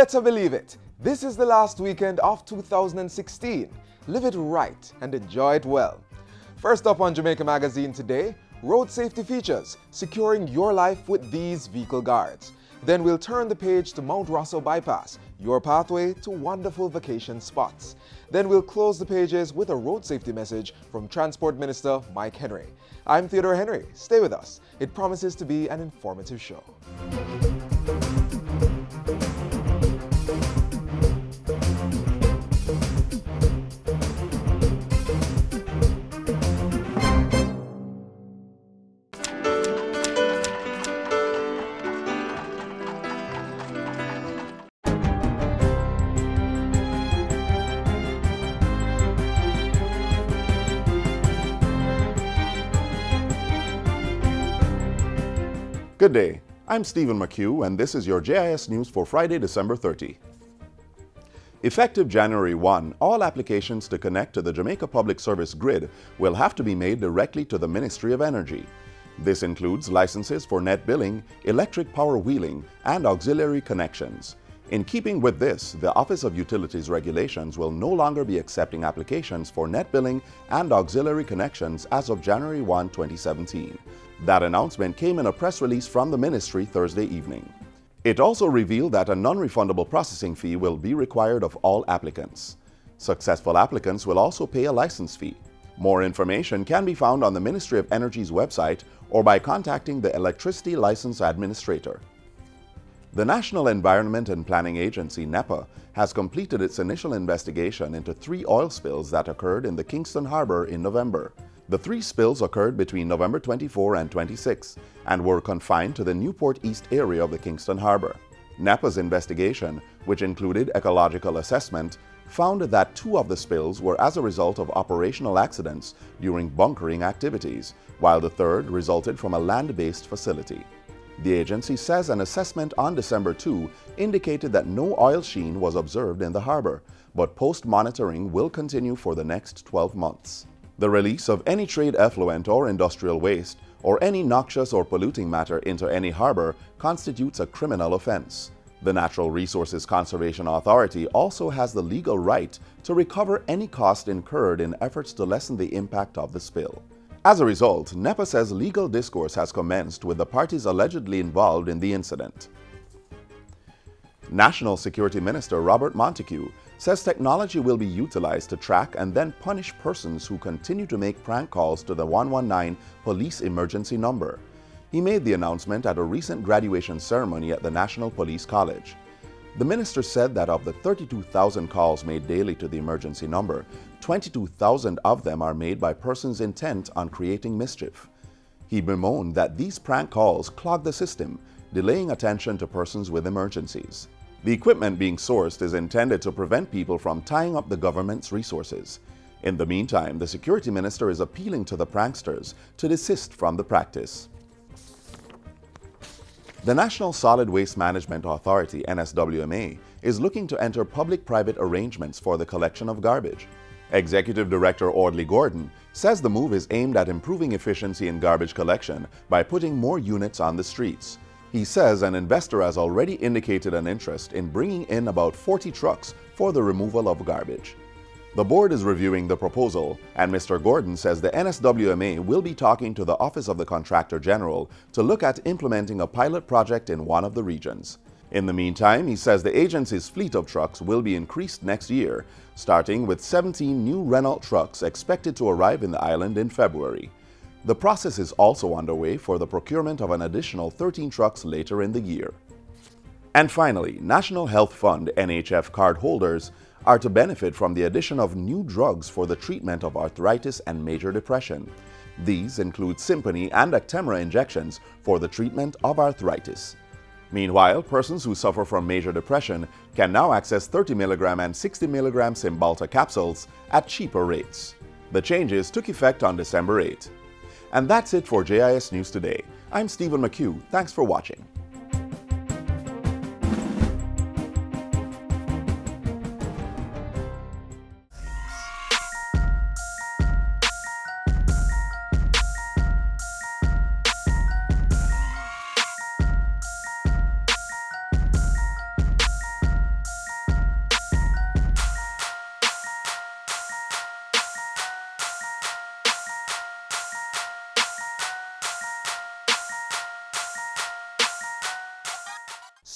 Better believe it, this is the last weekend of 2016. Live it right and enjoy it well. First up on Jamaica Magazine today, road safety features, securing your life with these vehicle guards. Then we'll turn the page to Mount Rosso Bypass, your pathway to wonderful vacation spots. Then we'll close the pages with a road safety message from Transport Minister Mike Henry. I'm Theodore Henry. Stay with us. It promises to be an informative show. Good day, I'm Stephen McHugh and this is your JIS News for Friday, December 30. Effective January 1, all applications to connect to the Jamaica Public Service grid will have to be made directly to the Ministry of Energy. This includes licenses for net billing, electric power wheeling, and auxiliary connections. In keeping with this, the Office of Utilities Regulations will no longer be accepting applications for net billing and auxiliary connections as of January 1, 2017. That announcement came in a press release from the ministry Thursday evening. It also revealed that a non-refundable processing fee will be required of all applicants. Successful applicants will also pay a license fee. More information can be found on the Ministry of Energy's website or by contacting the Electricity License Administrator. The National Environment and Planning Agency, NEPA, has completed its initial investigation into 3 oil spills that occurred in the Kingston Harbor in November. The 3 spills occurred between November 24 and 26 and were confined to the Newport East area of the Kingston Harbor. NEPA's investigation, which included ecological assessment, found that 2 of the spills were as a result of operational accidents during bunkering activities, while the 3rd resulted from a land-based facility. The agency says an assessment on December 2 indicated that no oil sheen was observed in the harbor, but post-monitoring will continue for the next 12 months. The release of any trade effluent or industrial waste or any noxious or polluting matter into any harbor constitutes a criminal offense. The Natural Resources Conservation Authority also has the legal right to recover any cost incurred in efforts to lessen the impact of the spill. As a result, NEPA says legal discourse has commenced with the parties allegedly involved in the incident. National Security Minister Robert Montego says technology will be utilized to track and then punish persons who continue to make prank calls to the 119 police emergency number. He made the announcement at a recent graduation ceremony at the National Police College. The minister said that of the 32,000 calls made daily to the emergency number, 22,000 of them are made by persons intent on creating mischief. He bemoaned that these prank calls clog the system, delaying attention to persons with emergencies. The equipment being sourced is intended to prevent people from tying up the government's resources. In the meantime, the security minister is appealing to the pranksters to desist from the practice. The National Solid Waste Management Authority, NSWMA, is looking to enter public-private arrangements for the collection of garbage. Executive Director Audley Gordon says the move is aimed at improving efficiency in garbage collection by putting more units on the streets. He says an investor has already indicated an interest in bringing in about 40 trucks for the removal of garbage. The board is reviewing the proposal, and Mr. Gordon says the NSWMA will be talking to the Office of the Contractor General to look at implementing a pilot project in one of the regions. In the meantime, he says the agency's fleet of trucks will be increased next year, starting with 17 new Renault trucks expected to arrive in the island in February. The process is also underway for the procurement of an additional 13 trucks later in the year. And finally, National Health Fund (NHF) card holders are to benefit from the addition of new drugs for the treatment of arthritis and major depression. These include Symphony and Actemra injections for the treatment of arthritis. Meanwhile, persons who suffer from major depression can now access 30 mg and 60 mg Cymbalta capsules at cheaper rates. The changes took effect on December 8. And that's it for JIS News Today. I'm Stephen McHugh. Thanks for watching.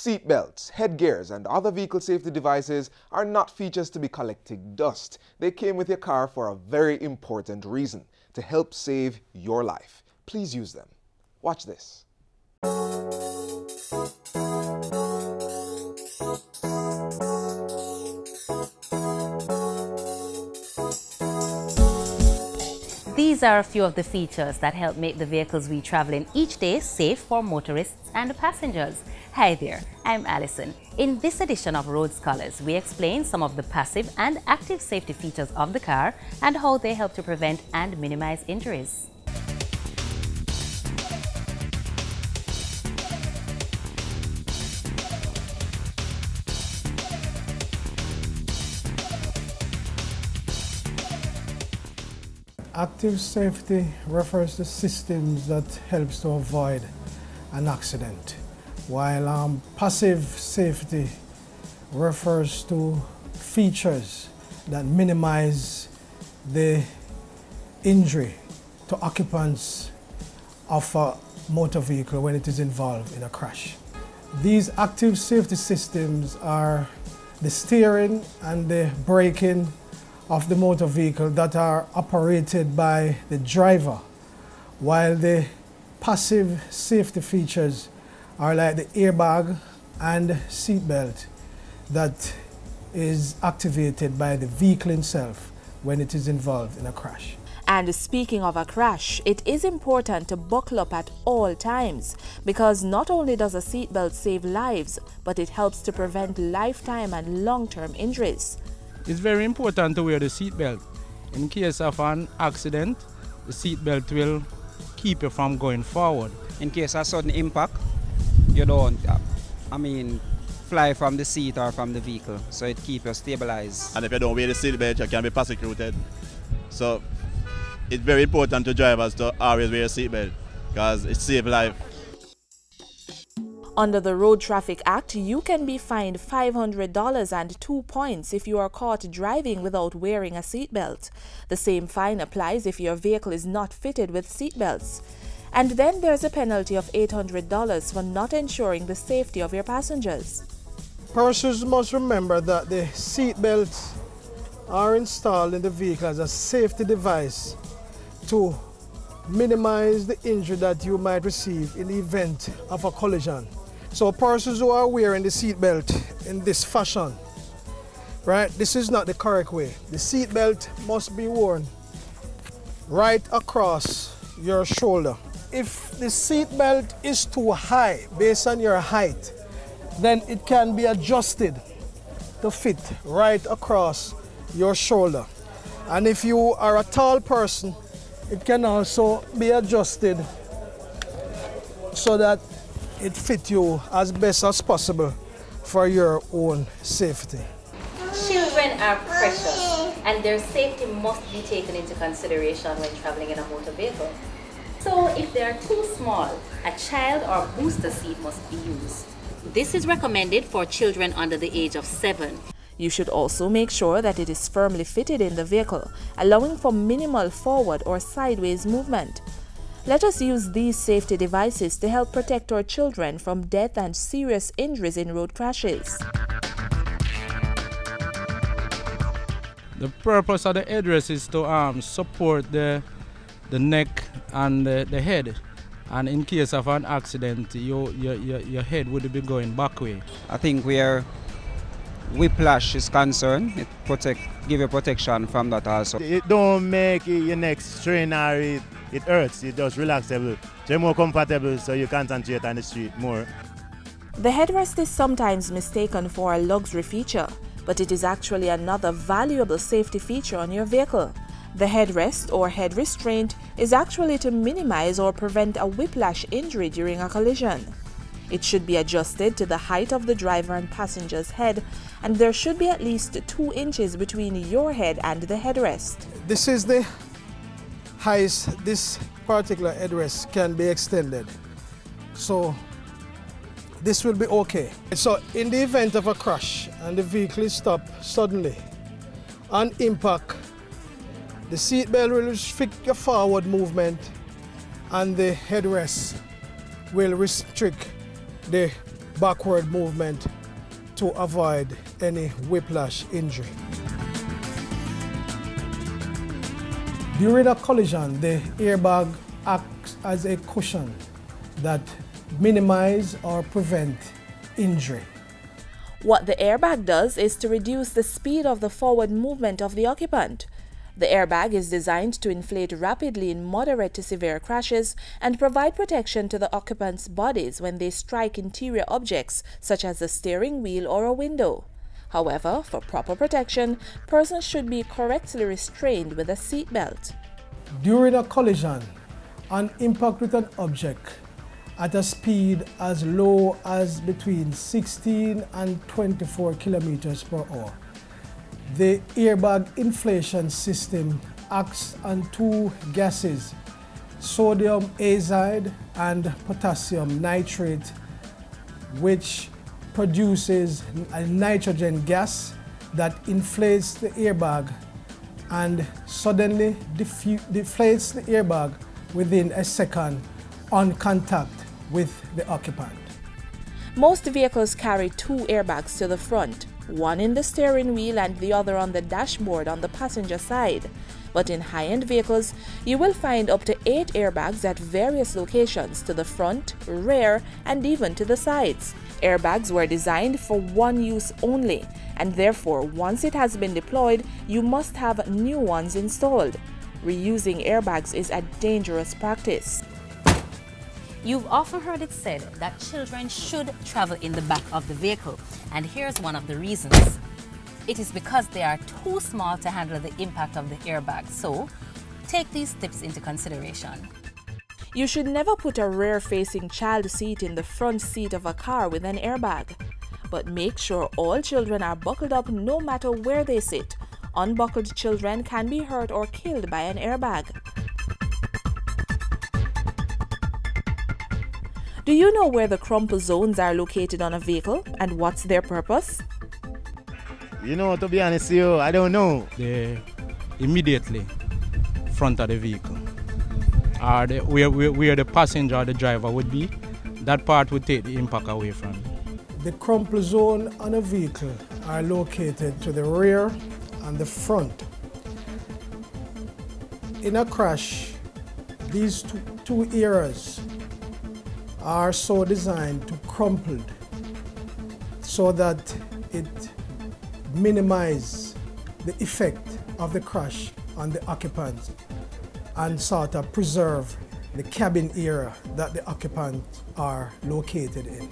Seatbelts, headgears, and other vehicle safety devices are not features to be collecting dust. They came with your car for a very important reason, to help save your life. Please use them. Watch this. These are a few of the features that help make the vehicles we travel in each day safe for motorists and passengers. Hi there, I'm Alison. In this edition of Road Scholars, we explain some of the passive and active safety features of the car and how they help to prevent and minimize injuries. Active safety refers to systems that helps to avoid an accident, while passive safety refers to features that minimize the injury to occupants of a motor vehicle when it is involved in a crash. These active safety systems are the steering and the braking of the motor vehicle that are operated by the driver, while the passive safety features are like the airbag and seatbelt that is activated by the vehicle itself when it is involved in a crash. And speaking of a crash, it is important to buckle up at all times, because not only does a seatbelt save lives, but it helps to prevent lifetime and long-term injuries. It's very important to wear the seatbelt. In case of an accident, the seatbelt will keep you from going forward. In case of sudden impact, you don't, fly from the seat or from the vehicle, so it keeps you stabilized. And if you don't wear the seatbelt, you can be persecuted. So it's very important to drivers to always wear a seatbelt, because it saves life. Under the Road Traffic Act, you can be fined $500 and 2 points if you are caught driving without wearing a seatbelt. The same fine applies if your vehicle is not fitted with seatbelts. And then there's a penalty of $800 for not ensuring the safety of your passengers. Persons must remember that the seatbelts are installed in the vehicle as a safety device to minimize the injury that you might receive in the event of a collision. So persons who are wearing the seatbelt in this fashion, right, this is not the correct way. The seatbelt must be worn right across your shoulder. If the seatbelt is too high based on your height, then it can be adjusted to fit right across your shoulder. And if you are a tall person, it can also be adjusted so that it fits you as best as possible for your own safety. Children are precious, and their safety must be taken into consideration when traveling in a motor vehicle. So if they are too small, a child or booster seat must be used. This is recommended for children under the age of 7. You should also make sure that it is firmly fitted in the vehicle, allowing for minimal forward or sideways movement. Let us use these safety devices to help protect our children from death and serious injuries in road crashes. The purpose of the headrest is to support the neck and the head. And in case of an accident, your head would be going back way. I think where whiplash is concerned, it give you protection from that also. It don't make your neck strain or it hurts, it just relaxable. So you're more comfortable, so you concentrate on the street more. The headrest is sometimes mistaken for a luxury feature, but it is actually another valuable safety feature on your vehicle. The headrest or head restraint is actually to minimize or prevent a whiplash injury during a collision. It should be adjusted to the height of the driver and passenger's head, and there should be at least 2 inches between your head and the headrest. This is the highest this particular headrest can be extended. So this will be okay. So in the event of a crash and the vehicle is stopped suddenly, on impact, the seatbelt will restrict your forward movement and the headrest will restrict the backward movement to avoid any whiplash injury. During a collision, the airbag acts as a cushion that minimizes or prevents injury. What the airbag does is to reduce the speed of the forward movement of the occupant. The airbag is designed to inflate rapidly in moderate to severe crashes and provide protection to the occupants' bodies when they strike interior objects such as the steering wheel or a window. However, for proper protection, persons should be correctly restrained with a seat belt. During a collision, on impact with an object at a speed as low as between 16 and 24 kilometers per hour, the airbag inflation system acts on two gases, sodium azide and potassium nitrate, which produces a nitrogen gas that inflates the airbag and suddenly deflates the airbag within a second on contact with the occupant. Most vehicles carry two airbags to the front, one in the steering wheel and the other on the dashboard on the passenger side. But in high-end vehicles, you will find up to 8 airbags at various locations to the front, rear, and even to the sides. Airbags were designed for one use only, and therefore once it has been deployed, you must have new ones installed. Reusing airbags is a dangerous practice. You've often heard it said that children should travel in the back of the vehicle, and here's one of the reasons. It is because they are too small to handle the impact of the airbag, so take these tips into consideration. You should never put a rear-facing child seat in the front seat of a car with an airbag. But make sure all children are buckled up no matter where they sit. Unbuckled children can be hurt or killed by an airbag. Do you know where the crumple zones are located on a vehicle and what's their purpose? You know, to be honest with you, I don't know. They're immediately front of the vehicle. Where the passenger or the driver would be, that part would take the impact away from it. The crumple zone on a vehicle are located to the rear and the front. In a crash, these two areas are so designed to crumple so that it minimizes the effect of the crash on the occupants and sort of preserve the cabin area that the occupants are located in.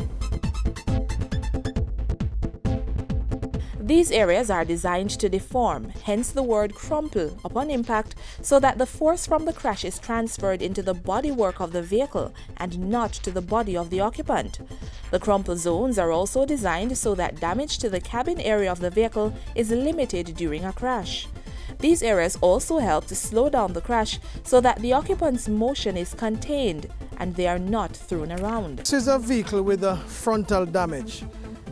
These areas are designed to deform, hence the word crumple, upon impact, so that the force from the crash is transferred into the bodywork of the vehicle and not to the body of the occupant. The crumple zones are also designed so that damage to the cabin area of the vehicle is limited during a crash. These areas also help to slow down the crash so that the occupant's motion is contained and they are not thrown around. This is a vehicle with a frontal damage.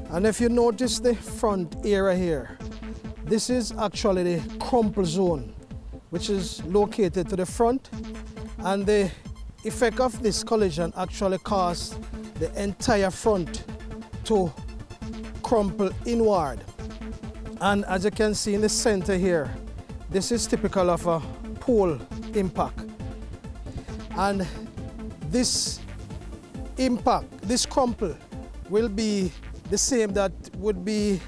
And if you notice the front area here, this is actually the crumple zone, which is located to the front. And the effect of this collision actually caused the entire front to crumple inward. And as you can see in the center here, this is typical of a pole impact. And this impact, this crumple, will be the same that would be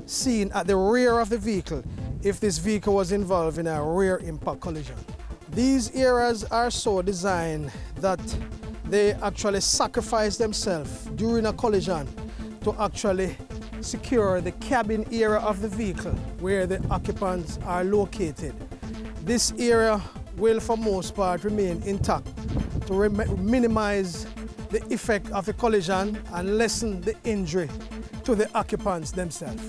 seen at the rear of the vehicle if this vehicle was involved in a rear impact collision. These areas are so designed that they actually sacrifice themselves during a collision to actually secure the cabin area of the vehicle where the occupants are located. This area will for most part remain intact to minimize the effect of the collision and lessen the injury to the occupants themselves.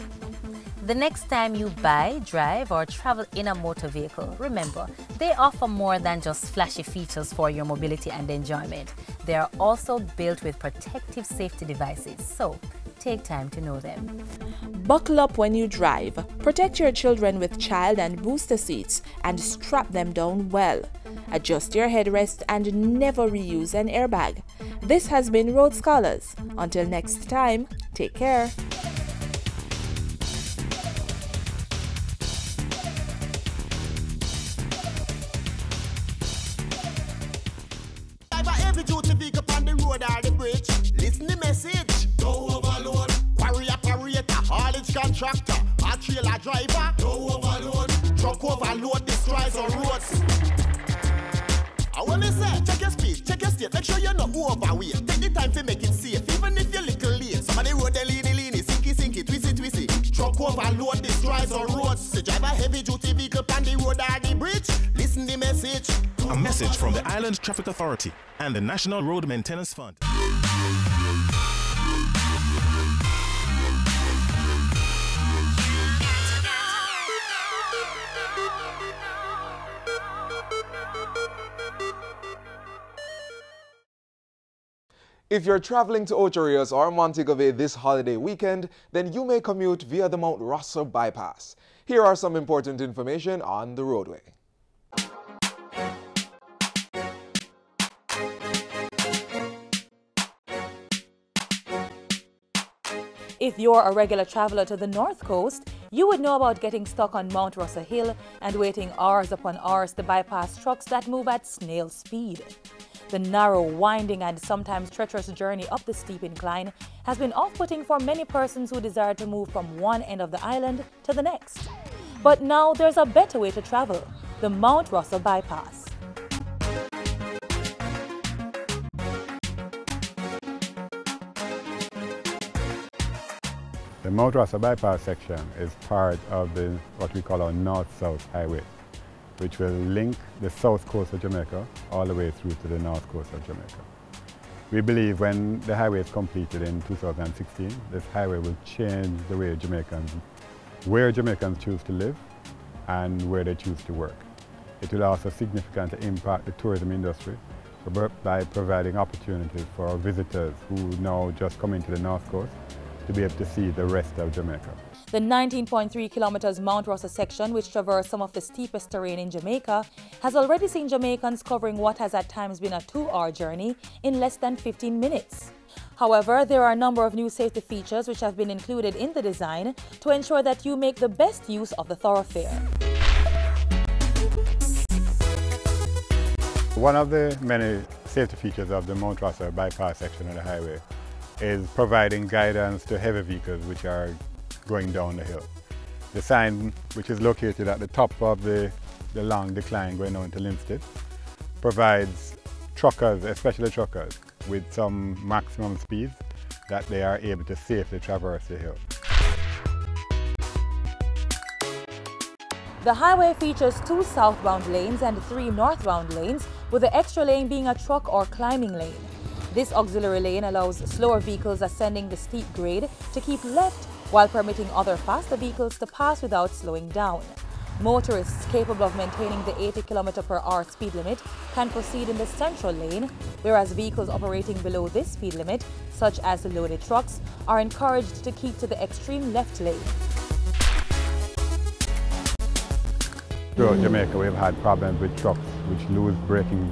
The next time you buy, drive, or travel in a motor vehicle, remember, they offer more than just flashy features for your mobility and enjoyment. They are also built with protective safety devices, so take time to know them. Buckle up when you drive. Protect your children with child and booster seats and strap them down well. Adjust your headrest and never reuse an airbag. This has been Road Scholars. Until next time, take care. Every duty vehicle on the road or the bridge. Listen the message. Don't overload. Quarry operator, haulage contractor, a trailer driver. Don't overload. Truck overload destroys our roads. I want to say, check your speed, check your state. Make sure you're not overweight. Take the time to make it safe, even if you're little late. Some of the road they leany, sinky, twisty. Truck overload destroys our roads. So drive a heavy duty vehicle on the road or the bridge. Listen the message. A message from the Island Traffic Authority and the National Road Maintenance Fund. If you're traveling to Ocho Rios or Montego Bay this holiday weekend, then you may commute via the Mount Rossa bypass. Here are some important information on the roadway. If you're a regular traveler to the North Coast, you would know about getting stuck on Mount Rossa Hill and waiting hours upon hours to bypass trucks that move at snail speed. The narrow, winding and sometimes treacherous journey up the steep incline has been off-putting for many persons who desire to move from one end of the island to the next. But now there's a better way to travel, the Mount Rossa bypass. The Mount Rossa bypass section is part of what we call our North-South Highway, which will link the south coast of Jamaica all the way through to the north coast of Jamaica. We believe when the highway is completed in 2016, this highway will change the way where Jamaicans choose to live and where they choose to work. It will also significantly impact the tourism industry by providing opportunities for our visitors who now just come into the north coast to be able to see the rest of Jamaica. The 19.3 kilometers Mount Rossa section, which traverses some of the steepest terrain in Jamaica, has already seen Jamaicans covering what has at times been a 2-hour journey in less than 15 minutes. However, there are a number of new safety features which have been included in the design to ensure that you make the best use of the thoroughfare. One of the many safety features of the Mount Rossa bypass section of the highway is providing guidance to heavy vehicles which are going down the hill. The sign, which is located at the top of the long decline going down to Linstead, provides truckers, especially truckers, with some maximum speeds that they are able to safely traverse the hill. The highway features 2 southbound lanes and 3 northbound lanes, with the extra lane being a truck or climbing lane. This auxiliary lane allows slower vehicles ascending the steep grade to keep left while permitting other faster vehicles to pass without slowing down. Motorists capable of maintaining the 80 km/h speed limit can proceed in the central lane, whereas vehicles operating below this speed limit, such as loaded trucks, are encouraged to keep to the extreme left lane. Throughout Jamaica, we've had problems with trucks which lose braking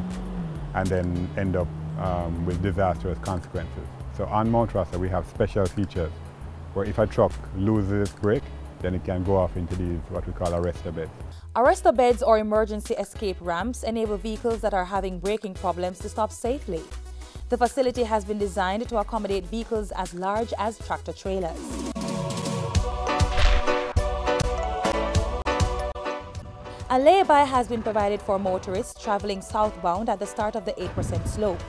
and then end up with disastrous consequences. So on Mount Rossa, we have special features where if a truck loses its brake, then it can go off into these what we call arrestor beds. Arrestor beds or emergency escape ramps enable vehicles that are having braking problems to stop safely. The facility has been designed to accommodate vehicles as large as tractor trailers. A lay-by has been provided for motorists traveling southbound at the start of the 8% slope.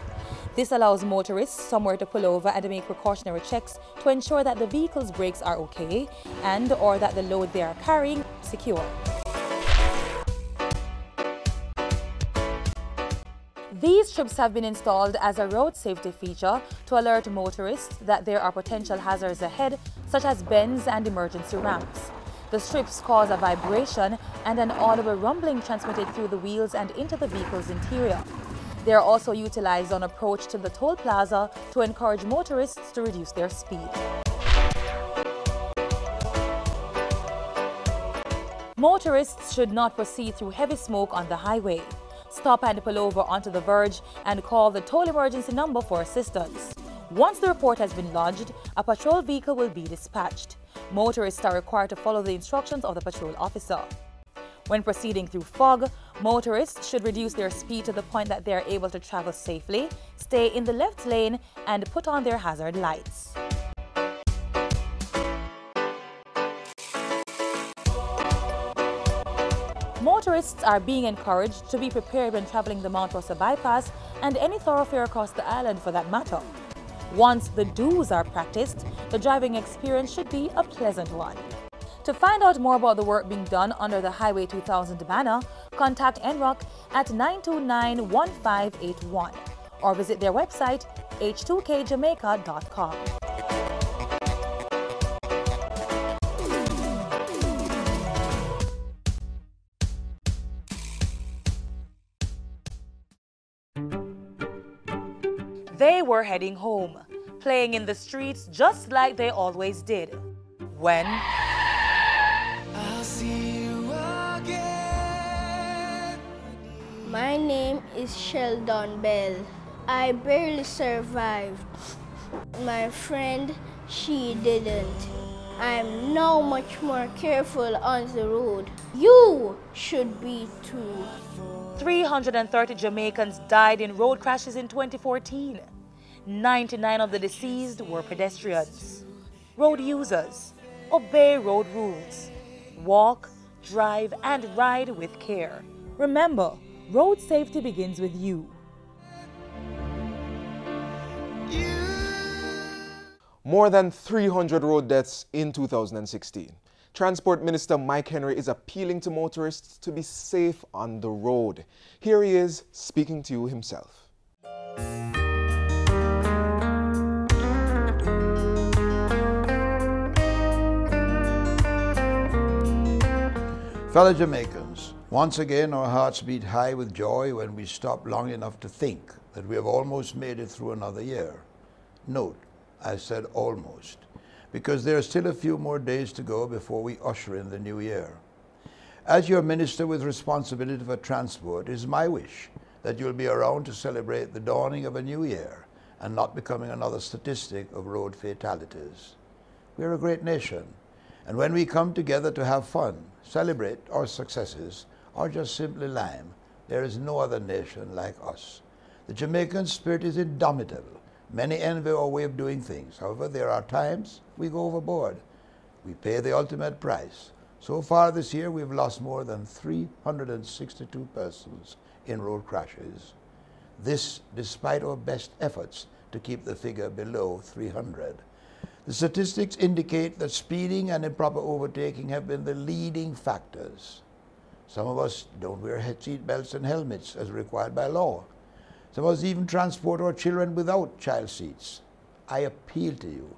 This allows motorists somewhere to pull over and make precautionary checks to ensure that the vehicle's brakes are okay and/or that the load they are carrying is secure. These strips have been installed as a road safety feature to alert motorists that there are potential hazards ahead, such as bends and emergency ramps. The strips cause a vibration and an audible rumbling transmitted through the wheels and into the vehicle's interior. They are also utilized on approach to the toll plaza to encourage motorists to reduce their speed. Motorists should not proceed through heavy smoke on the highway. Stop and pull over onto the verge and call the toll emergency number for assistance. Once the report has been lodged, a patrol vehicle will be dispatched. Motorists are required to follow the instructions of the patrol officer. When proceeding through fog, motorists should reduce their speed to the point that they are able to travel safely, stay in the left lane, and put on their hazard lights. Motorists are being encouraged to be prepared when traveling the Mount Russell bypass and any thoroughfare across the island for that matter. Once the do's are practiced, the driving experience should be a pleasant one. To find out more about the work being done under the Highway 2000 banner, contact NROC at 929-1581 or visit their website h2kjamaica.com. They were heading home, playing in the streets just like they always did. When I'll see you again. My name is Sheldon Bell. I barely survived. My friend, she didn't. I'm now much more careful on the road. You should be too. 330 Jamaicans died in road crashes in 2014. 99 of the deceased were pedestrians. Road users, obey road rules. Walk, drive, and ride with care. Remember, road safety begins with you. More than 300 road deaths in 2016. Transport Minister Mike Henry is appealing to motorists to be safe on the road. Here he is speaking to you himself. Fellow Jamaicans, once again our hearts beat high with joy when we stop long enough to think that we have almost made it through another year. Note, I said almost, because there are still a few more days to go before we usher in the new year. As your minister with responsibility for transport, it is my wish that you'll be around to celebrate the dawning of a new year and not becoming another statistic of road fatalities. We're a great nation, and when we come together to have fun, celebrate our successes, or just simply lime, there is no other nation like us. The Jamaican spirit is indomitable. Many envy our way of doing things. However, there are times we go overboard. We pay the ultimate price. So far this year, we've lost more than 362 persons in road crashes. This despite our best efforts to keep the figure below 300. The statistics indicate that speeding and improper overtaking have been the leading factors. Some of us don't wear seat belts and helmets as required by law. Some of us even transport our children without child seats. I appeal to you,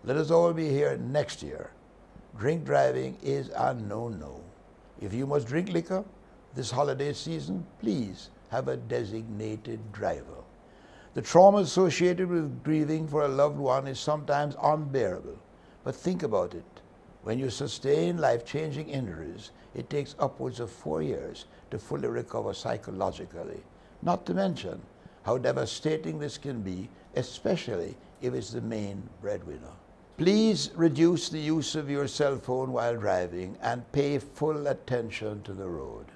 let us all be here next year. Drink driving is a no-no. If you must drink liquor this holiday season, please have a designated driver. The trauma associated with grieving for a loved one is sometimes unbearable. But think about it. When you sustain life-changing injuries, it takes upwards of 4 years to fully recover psychologically. Not to mention how devastating this can be, especially if it's the main breadwinner. Please reduce the use of your cell phone while driving and pay full attention to the road.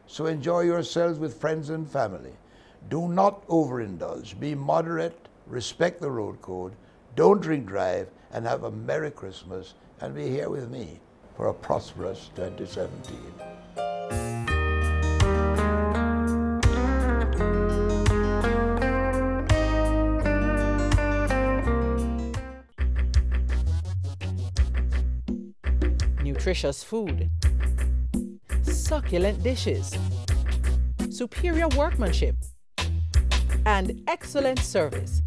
So enjoy yourselves with friends and family. Do not overindulge. Be moderate, respect the road code, don't drink drive, and have a Merry Christmas, and be here with me for a prosperous 2017. Nutritious food, succulent dishes, superior workmanship, and excellent service.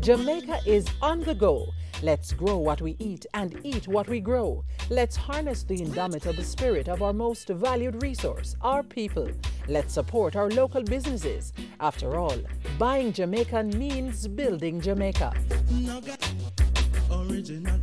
Jamaica is on the go, Let's grow what we eat and eat what we grow. Let's harness the indomitable spirit of our most valued resource, our people. Let's support our local businesses. After all, buying Jamaican means building Jamaica. Original.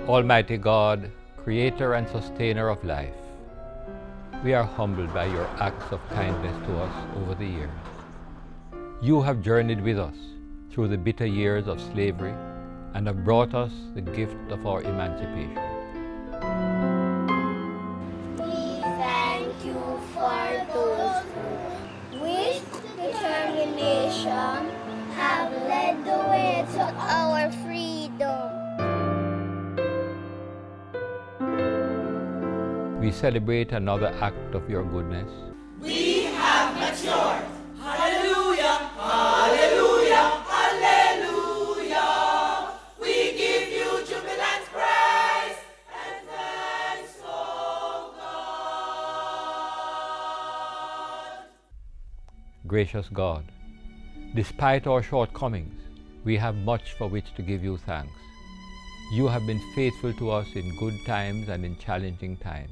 Almighty God, creator and sustainer of life, we are humbled by your acts of kindness to us over the years. You have journeyed with us through the bitter years of slavery and have brought us the gift of our emancipation. We thank you for those who, with determination, have led the way to our freedom. We celebrate another act of your goodness. We have matured. Hallelujah, hallelujah, hallelujah. We give you jubilant praise and thanks, oh God. Gracious God, despite our shortcomings, we have much for which to give you thanks. You have been faithful to us in good times and in challenging times.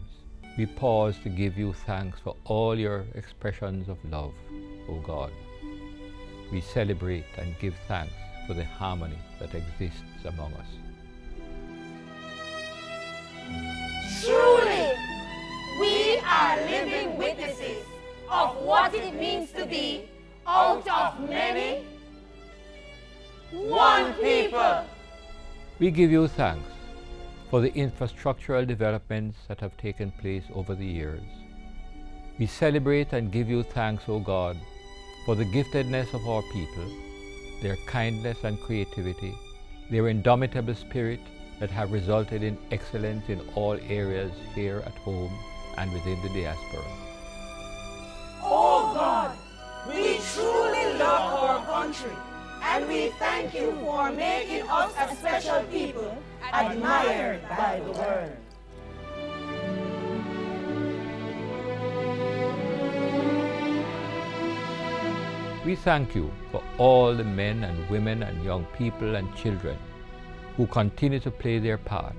We pause to give you thanks for all your expressions of love, O God. We celebrate and give thanks for the harmony that exists among us. Truly, we are living witnesses of what it means to be out of many, one people. We give you thanks for the infrastructural developments that have taken place over the years. We celebrate and give you thanks, O God, for the giftedness of our people, their kindness and creativity, their indomitable spirit that have resulted in excellence in all areas here at home and within the diaspora. Oh God, we truly love our country, and we thank you for making us a special people admired by the world. We thank you for all the men and women and young people and children who continue to play their part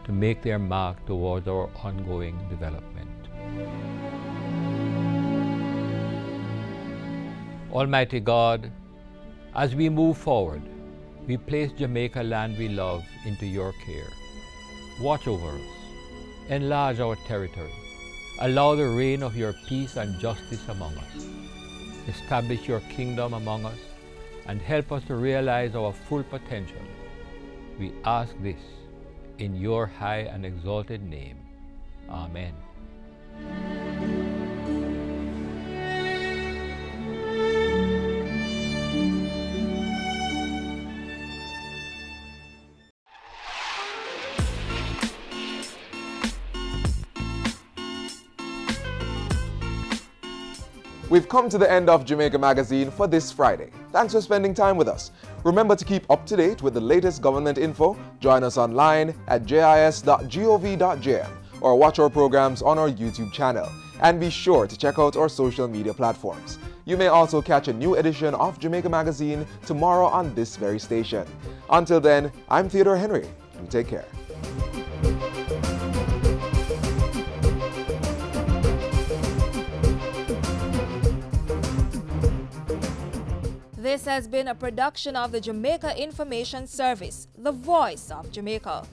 to make their mark towards our ongoing development. Almighty God, as we move forward, we place Jamaica land we love into your care. Watch over us, enlarge our territory, allow the reign of your peace and justice among us. Establish your kingdom among us and help us to realize our full potential. We ask this in your high and exalted name. Amen. We've come to the end of Jamaica Magazine for this Friday. Thanks for spending time with us. Remember to keep up to date with the latest government info. Join us online at jis.gov.jm or watch our programs on our YouTube channel. And be sure to check out our social media platforms. You may also catch a new edition of Jamaica Magazine tomorrow on this very station. Until then, I'm Theodore Henry. You take care. This has been a production of the Jamaica Information Service, the voice of Jamaica.